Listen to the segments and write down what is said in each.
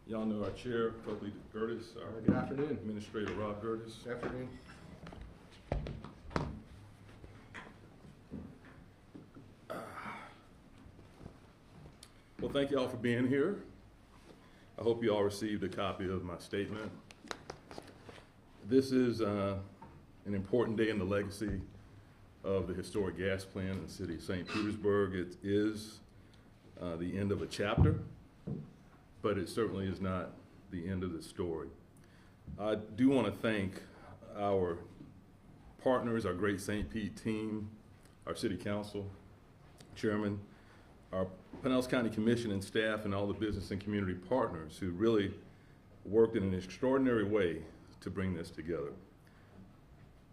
Y'all know our chair, Clerk Curtis, our Good afternoon. Administrator Rob Curtis. Good afternoon. Well, thank you all for being here. I hope you all received a copy of my statement. This is an important day in the legacy of the historic gas plant in the city of St. Petersburg. It is the end of a chapter, but it certainly is not the end of the story. I do want to thank our partners, our great St. Pete team, our city council, chairman, our Pinellas County Commission and staff, and all the business and community partners who really worked in an extraordinary way to bring this together.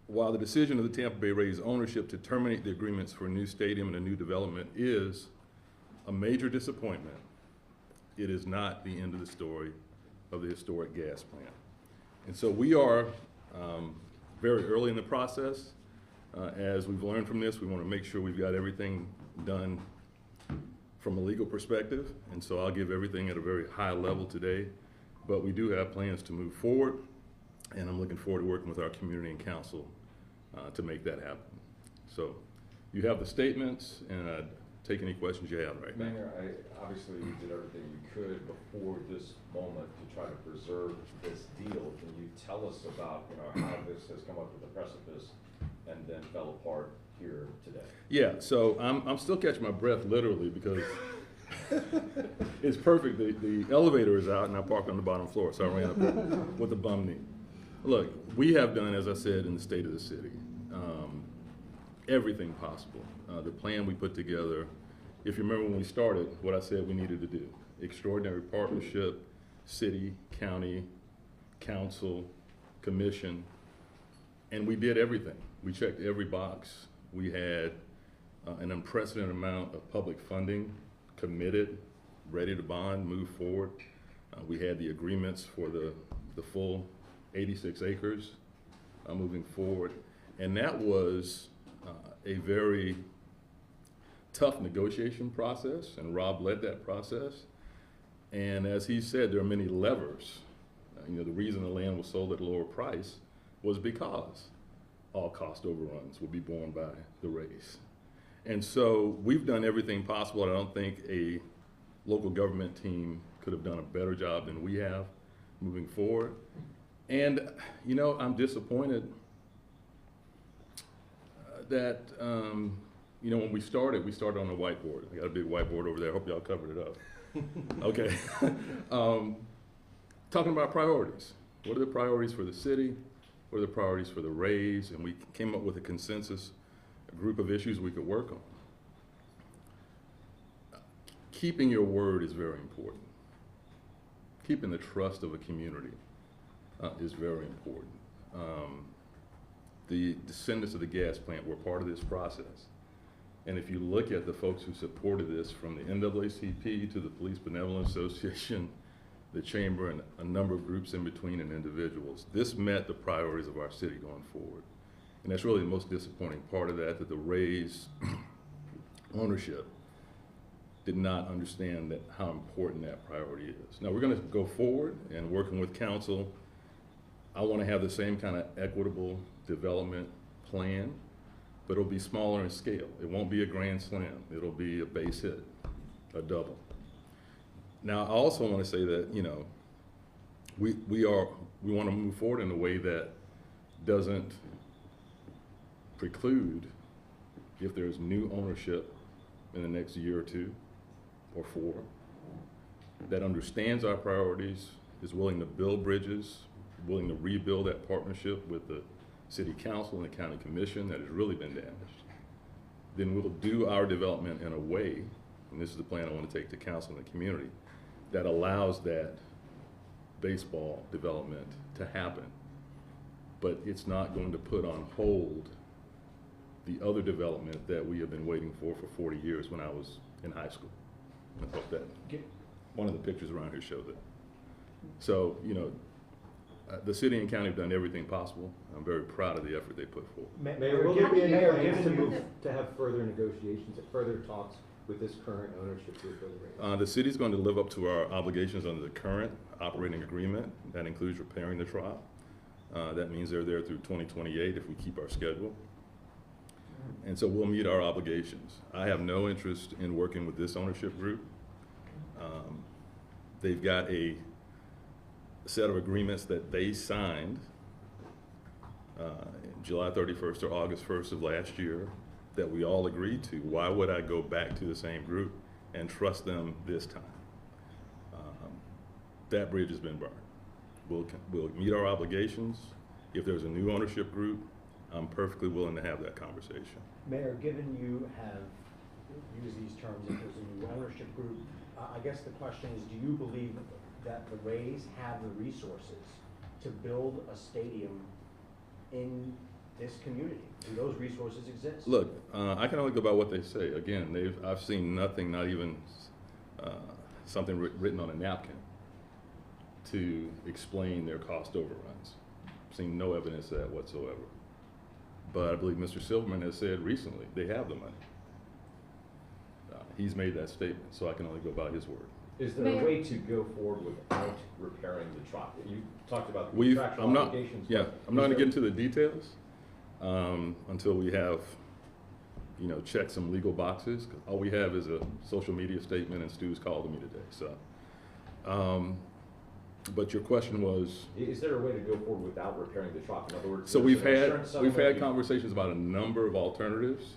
While the decision of the Tampa Bay Rays ownership to terminate the agreements for a new stadium and a new development is a major disappointment, it is not the end of the story of the historic gas plant. And so we are very early in the process. As we've learned from this, we want to make sure we've got everything done from a legal perspective, and so I'll give everything at a very high level today, but we do have plans to move forward, and I'm looking forward to working with our community and council to make that happen. So you have the statements, and I'd take any questions you have right now. Mayor, obviously you did everything you could before this moment to try to preserve this deal. Can you tell us about how this has come up to the precipice and then fell apart here today? Yeah, so I'm still catching my breath literally because it's perfect. The elevator is out and I parked on the bottom floor, so I ran up there with a bum knee. Look, we have done, as I said, in the state of the city, everything possible. The plan we put together, if you remember when we started, what I said we needed to do. Extraordinary partnership, city, county, council, commission, and we did everything. We checked every box. We had an unprecedented amount of public funding, committed, ready to bond, move forward. We had the agreements for the full 86 acres moving forward. And that was a very tough negotiation process, and Rob led that process. And as he said, there are many levers. The reason the land was sold at a lower price was because all cost overruns will be borne by the Rays. And so we've done everything possible. I don't think a local government team could have done a better job than we have moving forward. And, I'm disappointed that, when we started on a whiteboard. I got a big whiteboard over there. I hope y'all covered it up. Okay. Talking about priorities. What are the priorities for the city? What are the priorities for the Rays? And we came up with a consensus, a group of issues we could work on. Keeping your word is very important. Keeping the trust of a community is very important. The descendants of the gas plant were part of this process. And if you look at the folks who supported this, from the NAACP to the Police Benevolent Association, the Chamber, and a number of groups in between and individuals, this met the priorities of our city going forward. And that's really the most disappointing part of that the Rays ownership did not understand how important that priority is. Now we're going to go forward and working with council. I want to have the same kind of equitable development plan, but it'll be smaller in scale. It won't be a grand slam. It'll be a base hit, a double. Now, I also want to say that, we want to move forward in a way that doesn't preclude, if there's new ownership in the next year or two or four, that understands our priorities, is willing to build bridges, willing to rebuild that partnership with the city council and the county commission that has really been damaged, then we'll do our development in a way, and this is the plan I want to take to council and the community, that allows that baseball development to happen. But it's not going to put on hold the other development that we have been waiting for 40 years when I was in high school. I hope that one of the pictures around here show that. So, the city and county have done everything possible. I'm very proud of the effort they put forward. Mayor, will there be any plans to have further negotiations, further talks with this current ownership group of the Rays? The city's going to live up to our obligations under the current operating agreement. That includes repairing the trop. That means they're there through 2028 if we keep our schedule. And so we'll meet our obligations. I have no interest in working with this ownership group. They've got a set of agreements that they signed July 31st or August 1st of last year that we all agreed to. Why would I go back to the same group and trust them this time? That bridge has been burned. We'll meet our obligations. If there's a new ownership group, I'm perfectly willing to have that conversation. Mayor, given you have used these terms, if there's a new ownership group, I guess the question is, do you believe that the Rays have the resources to build a stadium in this community? Do those resources exist? Look, I can only go by what they say. Again, I've seen nothing, not even something written on a napkin to explain their cost overruns. I've seen no evidence of that whatsoever. But I believe Mr. Silverman has said recently they have the money. He's made that statement, so I can only go by his word. Is there a way to go forward without repairing the trop? You talked about the I'm contractual not obligations. going but to is get into the details until we have, checked some legal boxes. 'Cause all we have is a social media statement, and Stu's called me today. So, but your question was. Is there a way to go forward without repairing the trop? In other words, So there's we've an had insurance settlement. conversations about a number of alternatives.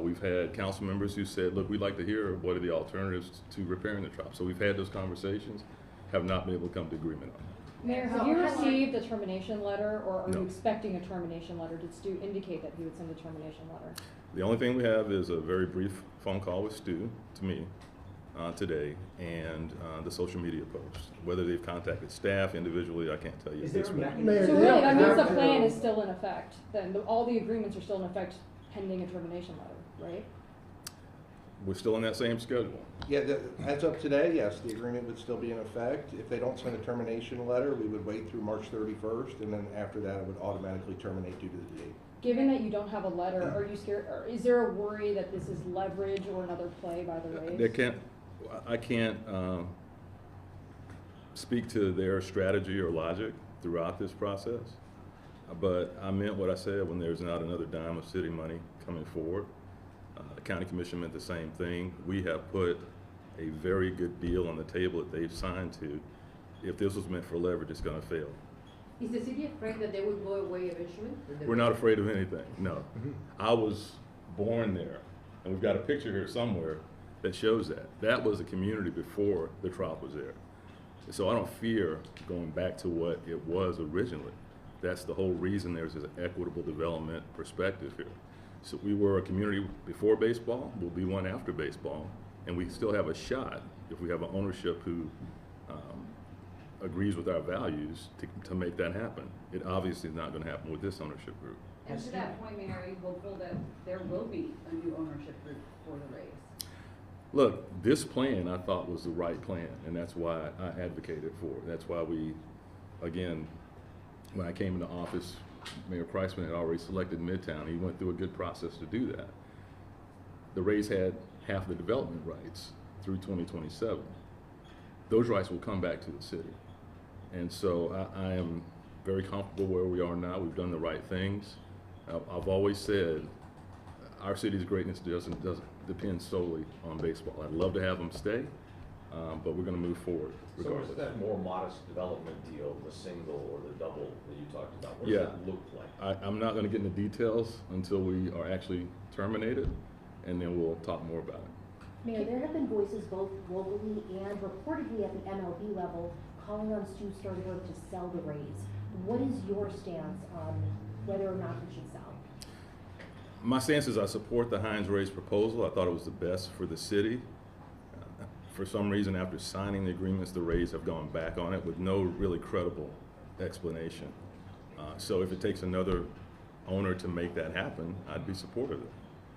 We've had council members who said, look, we'd like to hear what are the alternatives to repairing the trop. So we've had those conversations, have not been able to come to agreement on that. Mayor, have you received a termination letter, or are No. you expecting a termination letter? Did Stu indicate that he would send a termination letter? The only thing we have is a very brief phone call with Stu to me today, and the social media post. Whether they've contacted staff individually, I can't tell you. Is there a So mechanism? really, that means the plan is still in effect, then all the agreements are still in effect pending a termination letter, right? We're still in that same schedule. Yeah, as of today, yes, the agreement would still be in effect. If they don't send a termination letter, we would wait through March 31st, and then after that, it would automatically terminate due to the date. Given that you don't have a letter, are you scared, or is there a worry that this is leverage or another play by the Rays? I can't speak to their strategy or logic throughout this process, but I meant what I said when there's not another dime of city money coming forward. The county commission meant the same thing. We have put a very good deal on the table that they've signed to. If this was meant for leverage, it's going to fail. Is the city afraid that they will go away eventually? We're not afraid of anything, no. I was born there, and we've got a picture here somewhere that shows that. That was a community before the trop was there. So I don't fear going back to what it was originally. That's the whole reason there's this equitable development perspective here. So we were a community before baseball, we'll be one after baseball, and we still have a shot if we have an ownership who agrees with our values to make that happen. It obviously is not going to happen with this ownership group. And to that point, Mayor, are you hopeful that there will be a new ownership group for the Rays? Look, this plan I thought was the right plan, and that's why I advocated for it. That's why we, again, when I came into office, Mayor Kreisman had already selected Midtown. He went through a good process to do that. The Rays had half the development rights through 2027. Those rights will come back to the city. And so I am very comfortable where we are now. We've done the right things. I've always said our city's greatness doesn't depend solely on baseball. I'd love to have them stay, but we're going to move forward regardless. So is that more modest development deal, the single or the double that you talked about? What does Yeah. that look like? I'm not going to get into details until we are actually terminated, and then we'll talk more about it. Mayor, there have been voices both locally and reportedly at the MLB level calling on Stu Sternberg to sell the Rays. What is your stance on whether or not he should sell? My stance is I support the Hines Rays proposal. I thought it was the best for the city. For some reason, after signing the agreements, the Rays have gone back on it with no really credible explanation. So if it takes another owner to make that happen, I'd be supportive of it.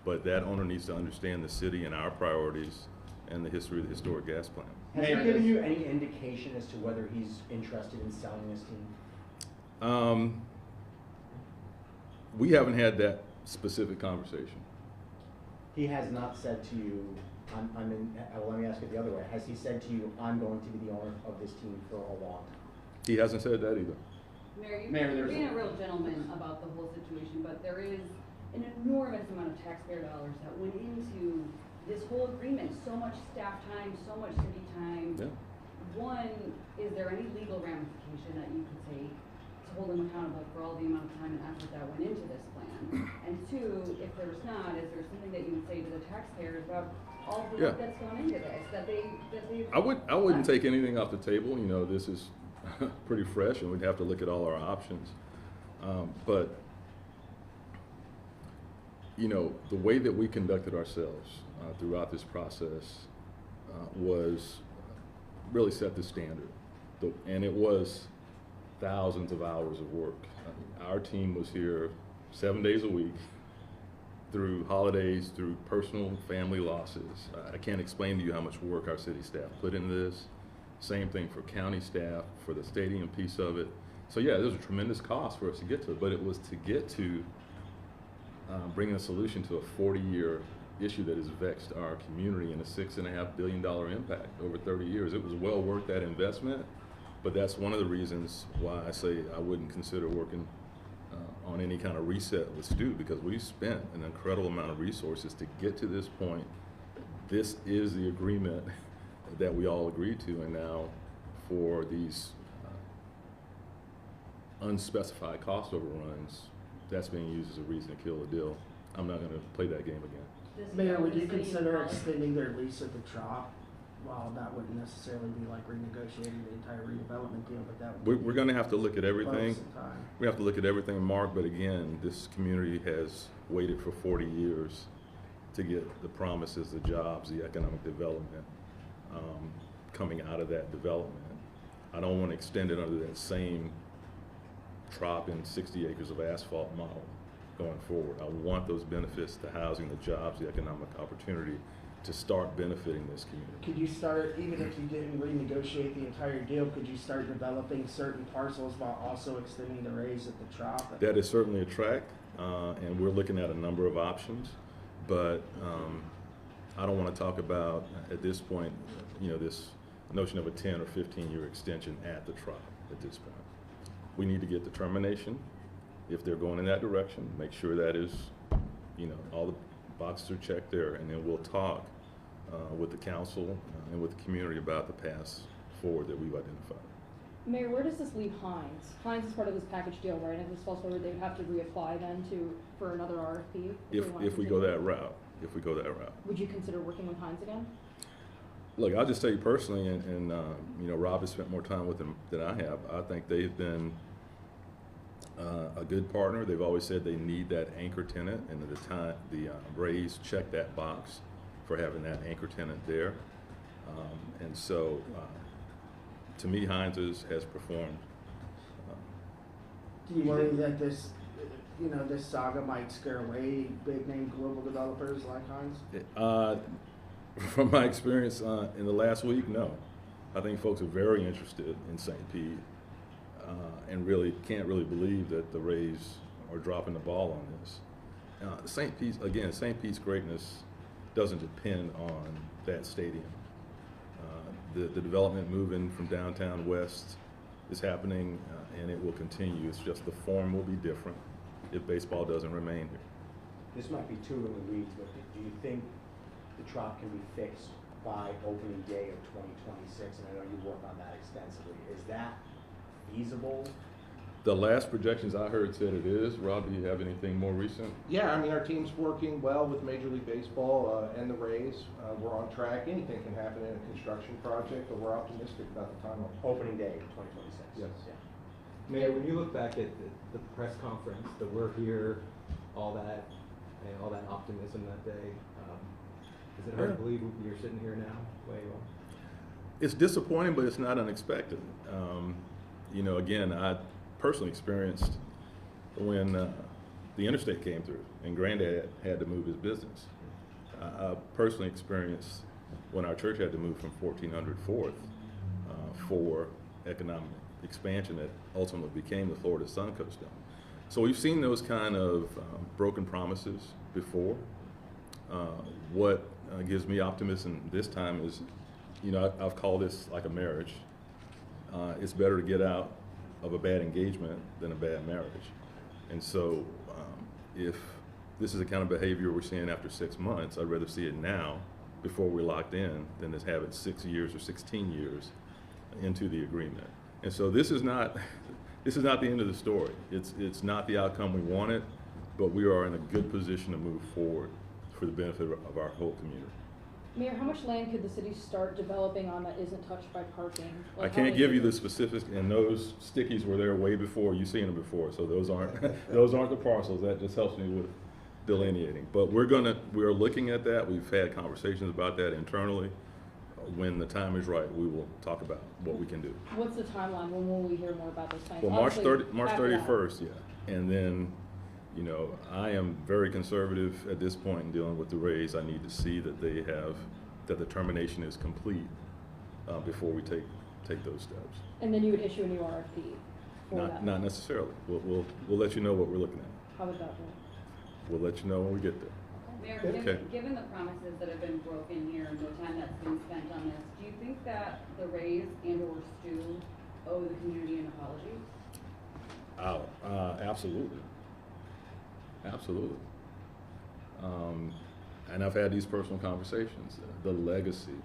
But that owner needs to understand the city and our priorities and the history of the historic gas plant. Has he given you any indication as to whether he's interested in selling this team? We haven't had that specific conversation. He has not said to you well, let me ask it the other way. Has he said to you, I'm going to be the owner of this team for a long time? He hasn't said that either. Mayor, you're being a real gentleman about the whole situation, but there is an enormous amount of taxpayer dollars that went into this whole agreement. So much staff time, so much city time. Yeah. One, is there any legal ramification that you could take to hold them accountable for all the amount of time and effort that went into this plan? And two, if there's not, is there something that you would say to the taxpayers about all the work that's gone into this, that they I wouldn't take anything off the table. You know, this is pretty fresh, and we'd have to look at all our options. But you know, the way that we conducted ourselves throughout this process was really set the standard, and it was thousands of hours of work. Our team was here 7 days a week, through holidays, through personal and family losses. I can't explain to you how much work our city staff put into this. Same thing for county staff, for the stadium piece of it. So yeah, there's a tremendous cost for us to get to it, but it was to get to bringing a solution to a 40-year issue that has vexed our community and a $6.5 billion impact over 30 years. It was well worth that investment, but that's one of the reasons why I say I wouldn't consider working on any kind of reset with Stu, because we spent an incredible amount of resources to get to this point. This is the agreement that we all agreed to, and now for these unspecified cost overruns, that's being used as a reason to kill a deal. I'm not going to play that game again. Mayor, would you consider extending their lease at the Trop? Well, that wouldn't necessarily be like renegotiating the entire redevelopment deal, but that would. We're going to have to look at everything. Some time. We have to look at everything, Mark, but again, this community has waited for 40 years to get the promises, the jobs, the economic development coming out of that development. I don't want to extend it under that same Trop and 60 acres of asphalt model going forward. I want those benefits, the housing, the jobs, the economic opportunity to start benefiting this community. Could you start, even if you didn't renegotiate the entire deal, could you start developing certain parcels while also extending the Rays at the Trop? That is certainly a track, and we're looking at a number of options, but I don't want to talk about, at this point, you know, this notion of a 10 or 15-year extension at the Trop at this point. We need to get the termination. If they're going in that direction, make sure that is, you know, all the boxes are checked there, and then we'll talk with the council and with the community about the paths forward that we've identified. Mayor, where does this leave Hines? Hines is part of this package deal, right? And if this falls forward, they'd have to reapply then for another RFP? If we go that route, Would you consider working with Hines again? Look, I'll just tell you personally, and you know, Rob has spent more time with them than I have. I think they've been a good partner. They've always said they need that anchor tenant, and at the time, the Rays checked that box for having that anchor tenant there. And so, to me, Hines has performed. Do you worry that this, you know, this saga might scare away big name global developers like Hines? From my experience in the last week, no. I think folks are very interested in St. Pete and really can't really believe that the Rays are dropping the ball on this. St. Pete's greatness doesn't depend on that stadium. The development moving from downtown west is happening, and it will continue. It's just the form will be different if baseball doesn't remain here. This might be too in the weeds, but do you think the Trop can be fixed by opening day of 2026? And I know you work on that extensively. Is that feasible? The last projections I heard said it is. Rob, do you have anything more recent? Yeah, I mean, our team's working well with Major League Baseball and the Rays. We're on track. Anything can happen in a construction project, but we're optimistic about the timeline. Opening day of 2026. Yes. Yeah. Mayor, when you look back at the press conference, the we're here, all that, and all that optimism that day, is it hard to believe you're sitting here now? Way well. It's disappointing, but it's not unexpected. You know, again, I personally experienced when the interstate came through and Granddad had to move his business. I personally experienced when our church had to move from 1400 Fourth for economic expansion that ultimately became the Florida Suncoast Dome. So we've seen those kind of broken promises before. What gives me optimism this time is, you know, I've called this like a marriage. It's better to get out of a bad engagement than a bad marriage. And so if this is the kind of behavior we're seeing after 6 months, I'd rather see it now before we're locked in than to have it 6 years or 16 years into the agreement. And so this is not the end of the story. It's not the outcome we wanted, but we are in a good position to move forward for the benefit of our whole community. Mayor, how much land could the city start developing on that isn't touched by parking? I Like, how can't many give you the acres? specifics, and those stickies were there way before, you've seen them before, so those aren't the parcels. That just helps me with delineating. But we're looking at that. We've had conversations about that internally. When the time is right, we will talk about what we can do. What's the timeline? When will we hear more about those plans? Well, March Obviously, 30, March after that. 31st, yeah. And then, you know, I am very conservative at this point in dealing with the Rays. I need to see that that the termination is complete before we take those steps. And then you would issue a new RFP for that? Not necessarily. We'll let you know what we're looking at. How would that work? We'll let you know when we get there. Mayor, Okay. given the promises that have been broken here and the time that's been spent on this, do you think that the Rays and/or Stu owe the community an apology? Absolutely. Absolutely. And I've had these personal conversations. The legacy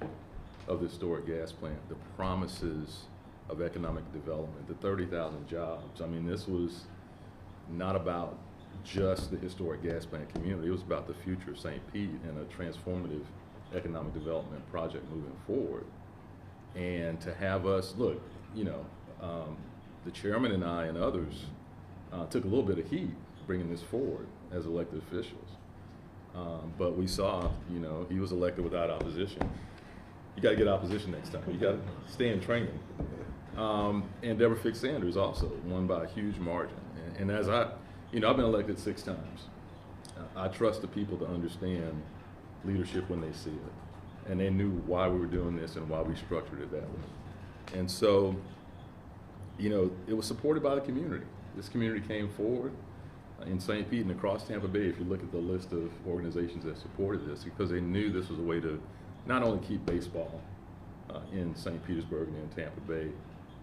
of the historic gas plant, the promises of economic development, the 30,000 jobs. I mean, this was not about just the historic gas plant community. It was about the future of St. Pete and a transformative economic development project moving forward. And to have us, look, you know, the chairman and I and others took a little bit of heat bringing this forward as elected officials. But we saw, you know, he was elected without opposition. You got to get opposition next time. You got to stay in training. And Deborah Fix Sanders also won by a huge margin. And as you know, I've been elected 6 times. I trust the people to understand leadership when they see it. And they knew why we were doing this and why we structured it that way. And so, you know, it was supported by the community. This community came forward in St. Pete and across Tampa Bay, if you look at the list of organizations that supported this, because they knew this was a way to not only keep baseball in St. Petersburg and in Tampa Bay,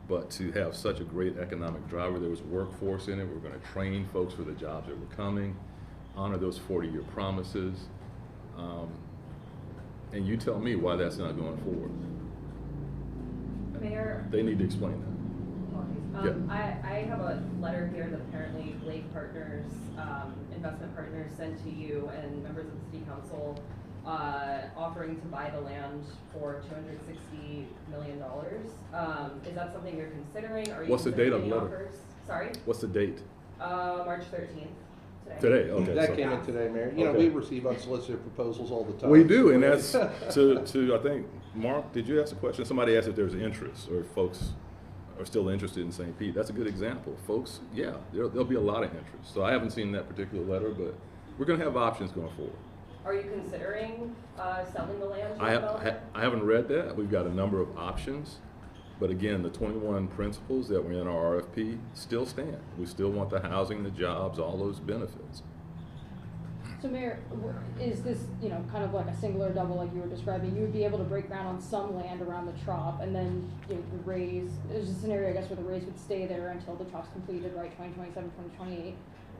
but to have such a great economic driver. There was a workforce in it. We were going to train folks for the jobs that were coming, honor those 40-year promises. And you tell me why that's not going forward. Mayor, They need to explain that. I have a letter here that apparently Lake Partners, investment partners sent to you and members of the city council offering to buy the land for $260 million. Is that something you're considering? Are you What's the date of considering the any letter? offers? Sorry? What's the date? March 13th, Today, okay. That so- came in today, Mayor. You know, Okay. we receive unsolicited proposals all the time. We do, and that's to I think, Mark, did you ask a question? Somebody asked if there's interest or if folks are still interested in St. Pete. That's a good example. Folks, yeah, there'll be a lot of interest. So I haven't seen that particular letter, but we're going to have options going forward. Are you considering selling the land to a developer? I haven't read that. We've got a number of options. But again, the 21 principles that were in our RFP still stand. We still want the housing, the jobs, all those benefits. So Mayor, is this, you know, kind of like a single or double like you were describing? You would be able to break ground on some land around the trop, and then, you know, the Rays, there's a scenario, I guess, where the Rays would stay there until the trop's completed, right, 2027, 2028.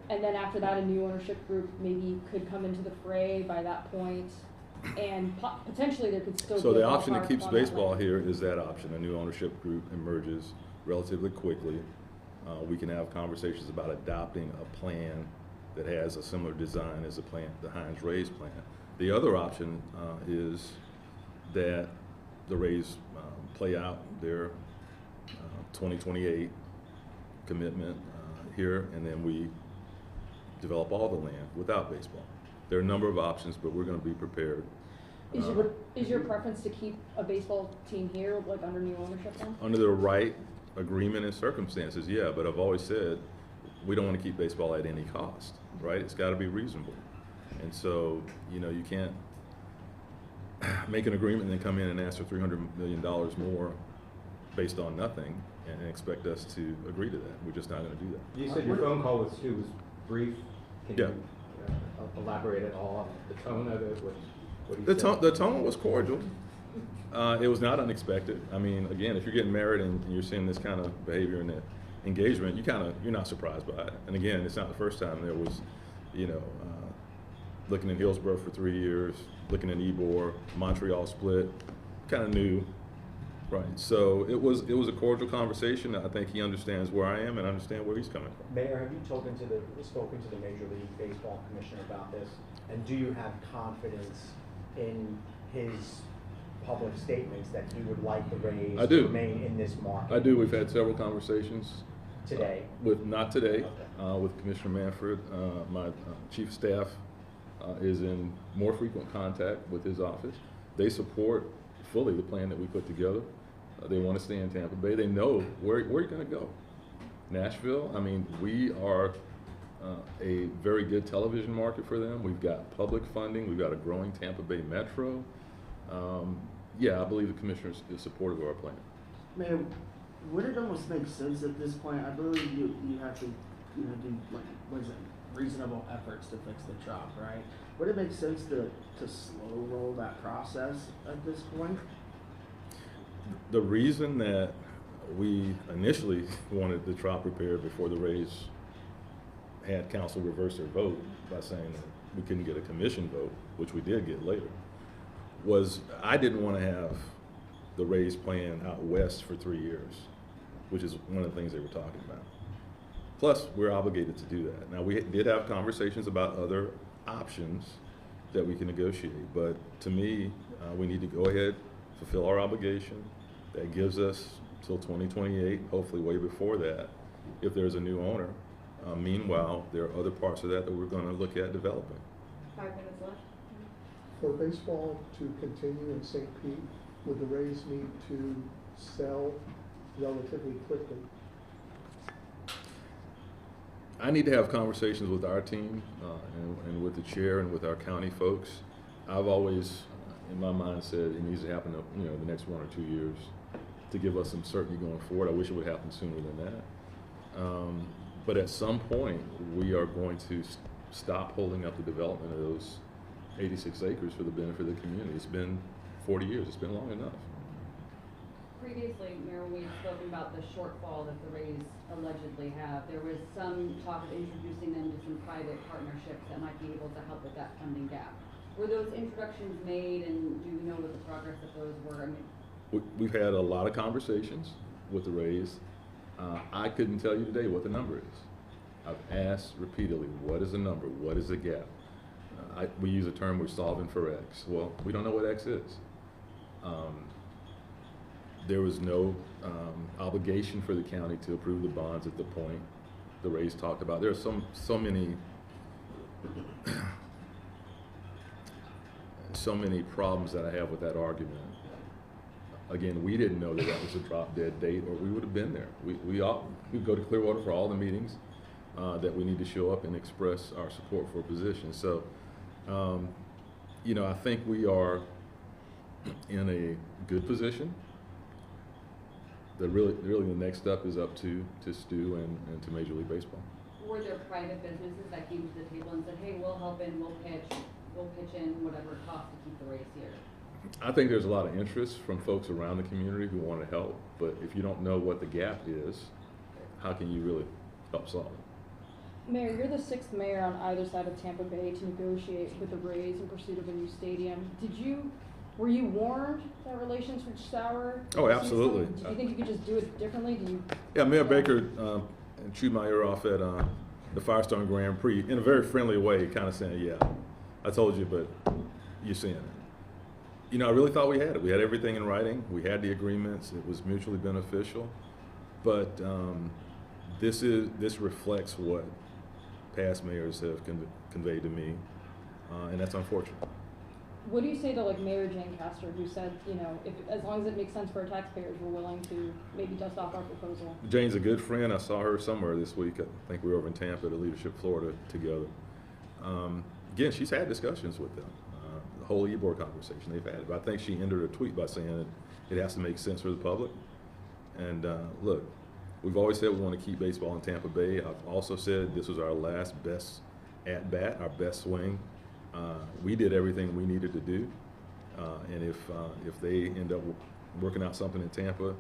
And then after that, a new ownership group maybe could come into the fray by that point, and potentially there could still be So a the option that ballpark keeps on that baseball land. here is that option. A new ownership group emerges relatively quickly. We can have conversations about adopting a plan that has a similar design as the Hines Rays plan. The other option is that the Rays play out their 2028 commitment here, and then we develop all the land without baseball. There are a number of options, but we're going to be prepared. Is your preference to keep a baseball team here, like under new ownership then? Under the right agreement and circumstances, yeah, but I've always said we don't want to keep baseball at any cost, right? It's got to be reasonable. And so, you know, you can't make an agreement and then come in and ask for $300 million more based on nothing and expect us to agree to that. We're just not going to do that. You said your phone call with Stu was brief. Can Yeah. you elaborate at all on the tone of it? what he The said? tone was cordial. It was not unexpected. I mean, again, if you're getting married and you're seeing this kind of behavior and engagement, you're not surprised by it. And again, it's not the first time there was, looking in Hillsborough for 3 years, looking in Ybor, Montreal split, kind of new, right? So it was a cordial conversation. I think he understands where I am and I understand where he's coming from. Mayor, have you spoken to the Major League Baseball Commissioner about this? And do you have confidence in his public statements that he would like the Rays I do. to remain in this market? I do. We've had several conversations. Today? Not today, Okay. with Commissioner Manfred. My chief of staff is in more frequent contact with his office. They support fully the plan that we put together. They want to stay in Tampa Bay. They know where you're going to go. Nashville, I mean, we are a very good television market for them. We've got public funding. We've got a growing Tampa Bay metro. I believe the commissioner is supportive of our plan. Man, would it almost make sense at this point? I believe you have to, do like, what is it, reasonable efforts to fix the chop, right? Would it make sense to slow roll that process at this point? The reason that we initially wanted the trial prepared before the Rays had council reverse their vote by saying that we couldn't get a commission vote, which we did get later, was I didn't want to have the Rays playing out west for 3 years, which is one of the things they were talking about. Plus, we're obligated to do that. Now, we did have conversations about other options that we can negotiate, but to me, we need to go ahead, fulfill our obligation. That gives us till 2028, hopefully way before that, if there's a new owner. Meanwhile, there are other parts of that we're going to look at developing. 5 minutes left. For baseball to continue in St. Pete, would the Rays need to sell relatively quickly? I need to have conversations with our team and with the chair and with our county folks. I've always, in my mind, said it needs to happen, the next 1 or 2 years to give us some certainty going forward. I wish it would happen sooner than that. But at some point, we are going to stop holding up the development of those 86 acres for the benefit of the community. It's been 40 years. It's been long enough. Previously, Mayor, when we had spoken about the shortfall that the Rays allegedly have, there was some talk of introducing them to some private partnerships that might be able to help with that funding gap. Were those introductions made, and do you know what the progress of those were? I mean, We've had a lot of conversations with the Rays. I couldn't tell you today what the number is. I've asked repeatedly, what is the number? What is the gap? We use a term, we're solving for X. Well, we don't know what X is. There was no obligation for the county to approve the bonds at the point the Rays talked about. There are so many problems that I have with that argument. Again, we didn't know that was a drop dead date, or we would have been there. We go to Clearwater for all the meetings that we need to show up and express our support for a position. So, I think we are in a good position. Really the next step is up to Stu and to Major League Baseball. were there private businesses that came to the table and said, hey, we'll help in, we'll pitch in whatever it costs to keep the Rays here? I think there's a lot of interest from folks around the community who want to help, but if you don't know what the gap is, how can you really help solve it? Mayor, you're the 6th mayor on either side of Tampa Bay to negotiate with the Rays in pursuit of a new stadium. Were you warned that relations would sour? Oh, absolutely. Do you think you could just do it differently? Yeah, Mayor Baker chewed my ear off at the Firestone Grand Prix in a very friendly way, kind of saying, yeah, I told you, but you're seeing it. You know, I really thought we had it. We had everything in writing. We had the agreements. It was mutually beneficial. But this reflects what past mayors have conveyed to me, and that's unfortunate. What do you say to like Mayor Jane Castor, who said, you know, if as long as it makes sense for our taxpayers, we're willing to maybe dust off our proposal? Jane's a good friend. I saw her somewhere this week. I think we were over in Tampa at Leadership Florida together. Again, she's had discussions with them. The whole Ybor conversation they've had. But I think she ended her tweet by saying it has to make sense for the public. And look, we've always said we want to keep baseball in Tampa Bay. I've also said this was our last best at bat, our best swing We did everything we needed to do, and if they end up working out something in Tampa,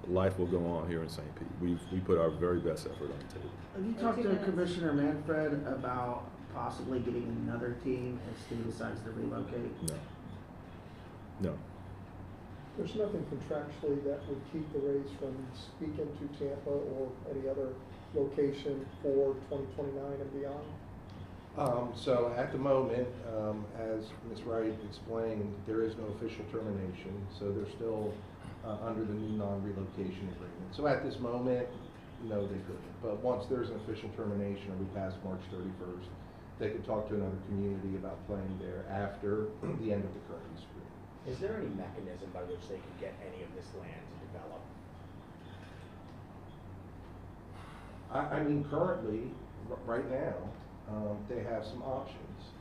life will go on here in St. Pete. We put our very best effort on the table. Have you talked to Commissioner Manfred about possibly getting another team if Steve decides to relocate? No. There's nothing contractually that would keep the Rays from speaking to Tampa or any other location for 2029 and beyond? So at the moment, as Ms. Wright explained, there is no official termination, so they're still under the new non-relocation agreement. So at this moment, no, they couldn't. But once there's an official termination, or we pass March 31st, they could talk to another community about playing there after the end of the current lease agreement. Is there any mechanism by which they could get any of this land to develop? I mean, currently, right now, they have some options.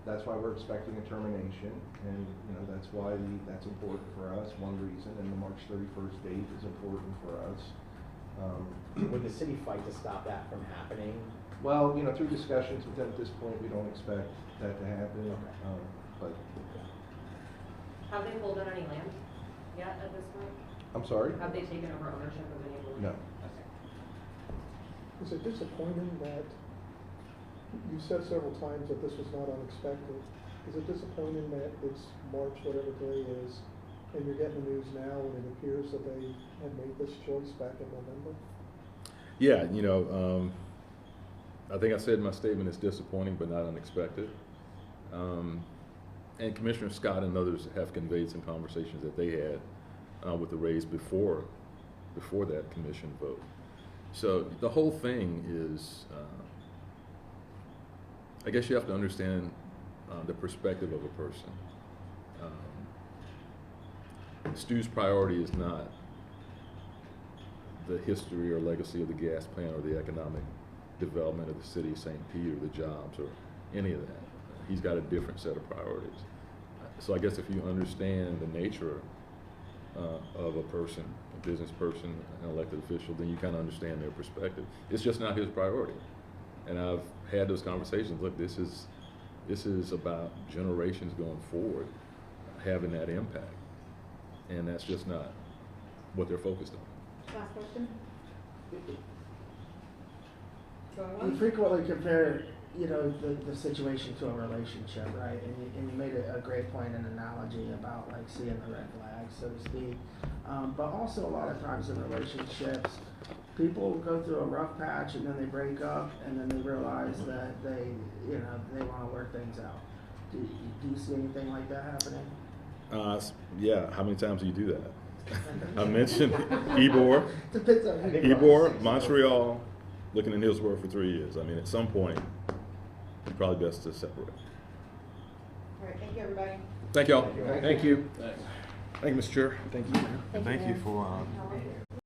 That's why we're expecting a termination, and that's why that's important for us. One reason, and the March 31st date is important for us. Would the city fight to stop that from happening? Well, through discussions with them at this point, we don't expect that to happen. Okay. But Have they pulled on any land yet at this point? I'm sorry. Have they taken over ownership of any of the land? No. Okay. Is it disappointing that, you said several times that this was not unexpected. Is it disappointing that it's March, whatever day is, and you're getting the news now when it appears that they had made this choice back in November? Yeah, I think I said in my statement it's disappointing but not unexpected. And Commissioner Scott and others have conveyed some conversations that they had with the Rays before that commission vote. So the whole thing is, I guess you have to understand the perspective of a person. Stu's priority is not the history or legacy of the gas plant or the economic development of the city of St. Pete or the jobs or any of that. He's got a different set of priorities. So I guess if you understand the nature of a person, a business person, an elected official, then you kind of understand their perspective. It's just not his priority. And I've had those conversations. Look, this is about generations going forward, having that impact. And that's just not what they're focused on. Last question? You frequently compare, the situation to a relationship, right? And you made a great point, an analogy about like seeing the red flags, so to speak. But also a lot of times in relationships, people go through a rough patch and then they break up and then they realize that they want to work things out. Do you see anything like that happening? Yeah, how many times do you do that? I mentioned Ybor, Depends on who you are. Ybor, Montreal, looking in Hillsborough for 3 years. I mean, at some point, it's probably best to separate. All right, thank you, everybody. Thank y'all. Thank you. Thank you, Mr. Chair. Thank you. Thank you, Thank you Mayor. for